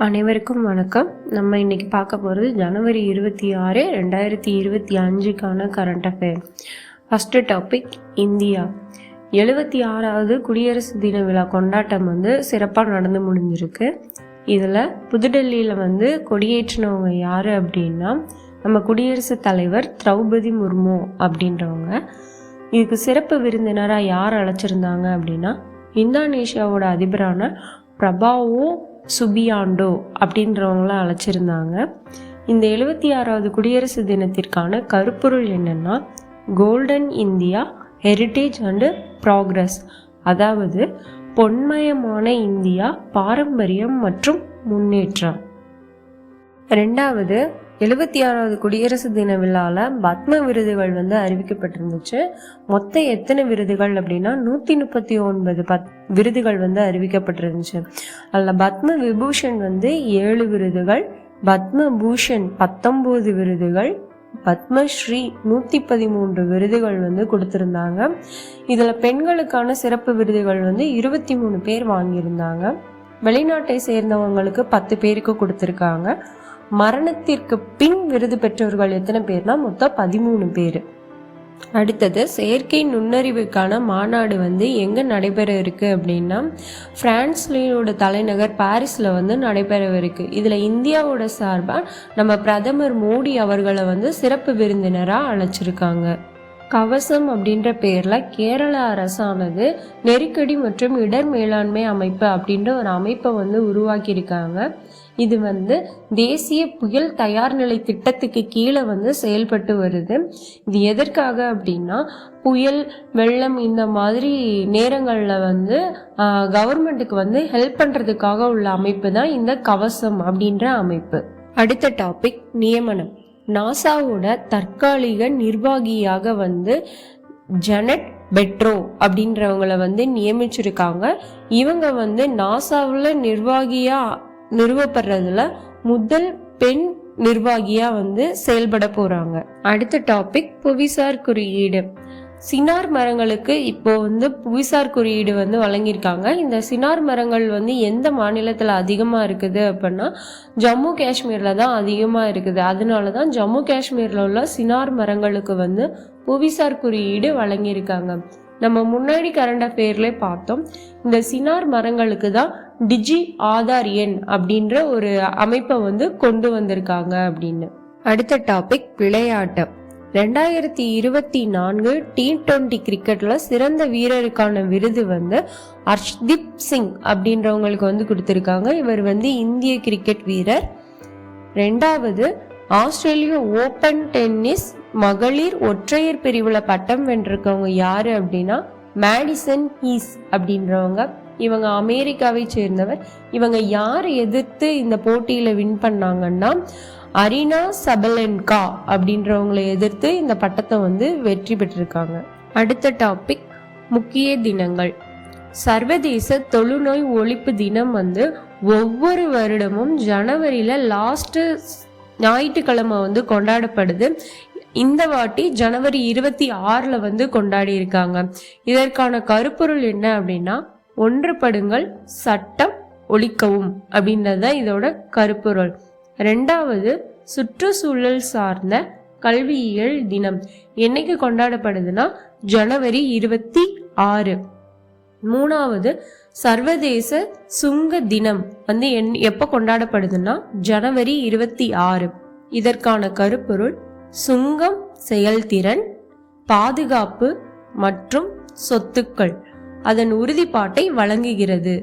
அனைவருக்கும் வணக்கம். நம்ம இன்னைக்கு பார்க்க போகிறது ஜனவரி 26, 2025க்கான current affair. First topic, India 76வது குடியரசு தின விழா கொண்டாட்டம் சிறப்பாக நடந்து முடிஞ்சிருக்கு. இதில் புதுடெல்லியில் கொடியேற்றினவங்க யார் அப்படின்னா நம்ம குடியரசுத் தலைவர் திரௌபதி முர்மு அப்படின்றவங்க. இதுக்கு சிறப்பு விருந்தினராக யார் அழைச்சிருந்தாங்க அப்படின்னா இந்தோனேஷியாவோட அதிபரான பிரபாவோ சுபியாண்டோ அப்படின்றவங்கள அழைச்சிருந்தாங்க. இந்த 76வது குடியரசு தினத்திற்கான கருப்பொருள் என்னன்னா golden India heritage and progress, அதாவது பொன்மயமான இந்தியா, பாரம்பரியம் மற்றும் முன்னேற்றம். ரெண்டாவது, 76வது குடியரசு தின விழாவில் பத்ம விருதுகள் அறிவிக்கப்பட்டிருந்துச்சு. மொத்தம் எத்தனை விருதுகள் அப்படின்னா 139 விருதுகள் அறிவிக்கப்பட்டிருந்துச்சு. அதில் பத்ம விபூஷன் 7 விருதுகள், பத்ம பூஷன் 19 விருதுகள், பத்மஸ்ரீ 113 விருதுகள் கொடுத்துருந்தாங்க. இதில் பெண்களுக்கான சிறப்பு விருதுகள் 23 பேர் வாங்கியிருந்தாங்க. வெளிநாட்டை சேர்ந்தவங்களுக்கு 10 பேருக்கு கொடுத்துருக்காங்க. மரணத்திற்கு பின் விருது பெற்றவர்கள் எத்தனை பேர்னா மொத்தம் 13 பேர். அடுத்தது, செயற்கை நுண்ணறிவுக்கான மாநாடு எங்கே நடைபெற இருக்கு அப்படின்னா பிரான்ஸ்லோட தலைநகர் பாரிஸில் நடைபெறவிருக்கு. இதில் இந்தியாவோட சார்பாக நம்ம பிரதமர் மோடி அவர்களை சிறப்பு விருந்தினராக அழைச்சிருக்காங்க. கவசம் அப்படின்ற பேரில் கேரள அரசானது நெருக்கடி மற்றும் இடர் மேலாண்மை அமைப்பு அப்படின்ற ஒரு அமைப்பை உருவாக்கியிருக்காங்க. இது தேசிய புயல் தயார் நிலை திட்டத்துக்கு கீழே செயல்பட்டு வருது. இது எதற்காக அப்படின்னா புயல், வெள்ளம் இந்த மாதிரி நேரங்களில் கவர்மெண்ட்டுக்கு ஹெல்ப் பண்ணுறதுக்காக உள்ள அமைப்பு தான் இந்த கவசம் அப்படின்ற அமைப்பு. அடுத்த டாபிக், நியமனம். நாசாவோட தற்காலிக நிர்வாகியாக ஜெனட் பெட்ரோ அப்படின்றவங்கள நியமிச்சிருக்காங்க. இவங்க நாசாவில் நிர்வாகியா நிறுவப்படுறதுல முதல் பெண் நிர்வாகியா செயல்பட போறாங்க. அடுத்த டாபிக், புவிசார் குறியீடு. சினார் மரங்களுக்கு இப்போ புவிசார் குறியீடு வழங்கியிருக்காங்க. இந்த சினார் மரங்கள் எந்த மாநிலத்தில் அதிகமாக இருக்குது அப்படின்னா ஜம்மு காஷ்மீரில் தான் அதிகமாக இருக்குது. அதனால தான் ஜம்மு காஷ்மீரில் உள்ள சினார் மரங்களுக்கு புவிசார் குறியீடு வழங்கியிருக்காங்க. நம்ம முன்னாடி கரண்ட் அஃபேர்லேயே பார்த்தோம், இந்த சினார் மரங்களுக்கு தான் டிஜி ஆதார் எண் அப்படின்ற ஒரு அமைப்பை கொண்டு வந்திருக்காங்க அப்படின்னு. அடுத்த டாபிக், விளையாட்டு. 2024 T20 கிரிக்கெட்ல சிறந்த வீரருக்கான விருது ஹர்ஷ்தீப் சிங் அப்படின்றவங்களுக்கு கொடுத்திருக்காங்க. இவர் இந்திய கிரிக்கெட் வீரர். ரெண்டாவது, ஆஸ்திரேலிய ஓபன் டென்னிஸ் மகளிர் ஒற்றையர் பிரிவுல பட்டம் வென்றிருக்கவங்க யாரு அப்படின்னா மேடிசன் கீஸ் அப்படின்றவங்க. இவங்க அமெரிக்காவை சேர்ந்தவர். இவங்க யாரை எதிர்த்து இந்த போட்டியில வின் பண்ணாங்கன்னா அரினா சபலென்கா அப்படின்றவங்களை எதிர்த்து இந்த பட்டத்தை வெற்றி பெற்றிருக்காங்க. அடுத்த டாபிக், முக்கிய தினங்கள். சர்வதேச தொழுநோய் ஒழிப்பு தினம் ஒவ்வொரு வருடமும் ஜனவரியில லாஸ்ட் ஞாயிற்றுக்கிழமை கொண்டாடப்படுது. இந்த வாட்டி ஜனவரி 26 கொண்டாடி இருக்காங்க. இதற்கான கருப்பொருள் என்ன அப்படின்னா ஒன்றுபடுங்கள், சட்டம் ஒழிக்கவும் அப்படின்றதுதான் இதோட கருப்பொருள். ரெண்டாவது, சுற்றுச்சூழல் சார்ந்த கல்வியியல் தினம் என்னைக்கு கொண்டாடப்படுதுன்னா ஜனவரி 26. மூணாவது, சர்வதேச சுங்க தினம் எப்ப கொண்டாடப்படுதுன்னா ஜனவரி 26. இதற்கான கருப்பொருள் சுங்கம் செயல்திறன், பாதுகாப்பு மற்றும் சொத்துக்கள் அதன் உறுதிப்பாட்டை வழங்குகிறது.